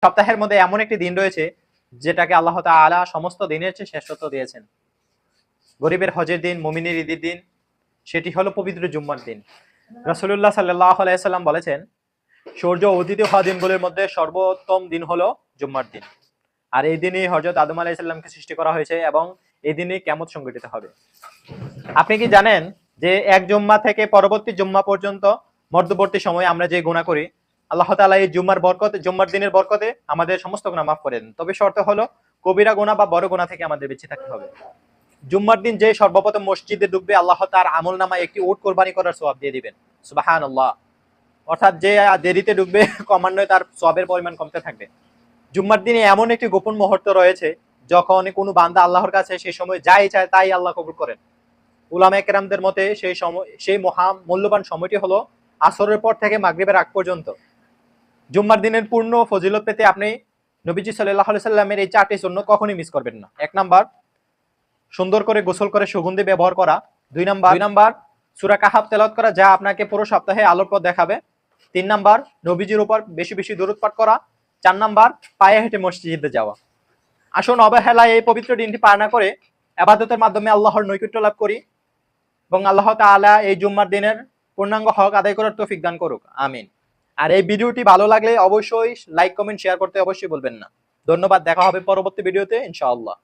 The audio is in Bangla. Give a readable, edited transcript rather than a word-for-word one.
সপ্তাহের মধ্যে এমন একটি দিন রয়েছে যেটাকে আল্লাহ তাআলা সমস্ত দিনের চেয়ে শ্রেষ্ঠত্ব দিয়েছেন। গরিবের হজের দিন, মুমিনের ঈদের দিন, সেটি হলো পবিত্র জুম্মার দিন। রাসূলুল্লাহ সাল্লাল্লাহু আলাইহি সাল্লাম বলেছেন, সূর্য উদিত হওয়া দিনগুলোর মধ্যে সর্বোত্তম দিন হলো জুম্মার দিন। আর এই দিনই হযরত আদম আলাইহিস সালামকে সৃষ্টি করা হয়েছে এবং এই দিনই কিয়ামত সংঘটিত হবে। আপনি কি জানেন যে এক জুম্মা থেকে পরবর্তী জুম্মা পর্যন্ত মধ্যবর্তী সময়ে আমরা যে গুনাহ করি, আল্লাহ তাআলা এই জুম্মার দিনের বরকতে আমাদের সমস্ত গুনাহ মাফ করে দেন। তবে শর্ত হলো কবিরা গুনাহ বা বড় গুনাহ থেকে আমাদের বেঁচে থাকতে হবে। জুম্মার দিন যে সর্বপ্রথম মসজিদে ঢুকবে, আল্লাহ তার আমলনামায় একটি উট কোরবানি করার সওয়াব দিয়ে দিবেন। সুবহানাল্লাহ। অর্থাৎ যে দেরিতে ঢুকবে ক্রমান্বয়ে তার সওয়াবের পরিমাণ কমতে থাকবে। জুম্মার দিনে এমন একটি গোপন মুহূর্ত রয়েছে যখন কোনো বান্দা আল্লাহর কাছে সেই সময় যাই চায় তাই আল্লাহ কবুল করেন। উলামায়ে কেরামদের মতে সেই মহা মূল্যবান সময়টি হলো আসরের পর থেকে মাগরিবের আগ পর্যন্ত। জুম্মার দিনের পূর্ণ ফজিলত পেতে আপনি নবীজি সাল্লাল্লাহু আলাইহি সাল্লামের এই 4টি সুন্নাত কখনোই মিস করবেন না। 1 নাম্বার, সুন্দর করে গোসল করে সুগন্ধি ব্যবহার করা। 2 নাম্বার, সূরা কাহাফ তেলাওয়াত করা, যা আপনাকে পুরো সপ্তাহে আলোর পথ দেখাবে। 3 নাম্বার, নবীজির উপর বেশি বেশি দরুদ পাঠ করা। 4 নাম্বার, পায়ে হেঁটে মসজিদে যাওয়া। আসুন অবহেলায় এই পবিত্র দিনটি পার না করে ইবাদতের মাধ্যমে আল্লাহর নৈকট্য লাভ করি এবং আল্লাহ তাআলা এই জুম্মার দিনের পূর্ণাঙ্গ হক আদায় করার তৌফিক দান করুক। আমিন। আর এই ভিডিওটি ভালো লাগলে অবশ্যই লাইক, কমেন্ট, শেয়ার করতে অবশ্যই ভুলবেন না। ধন্যবাদ। দেখা হবে পরবর্তী ভিডিওতে ইনশাআল্লাহ।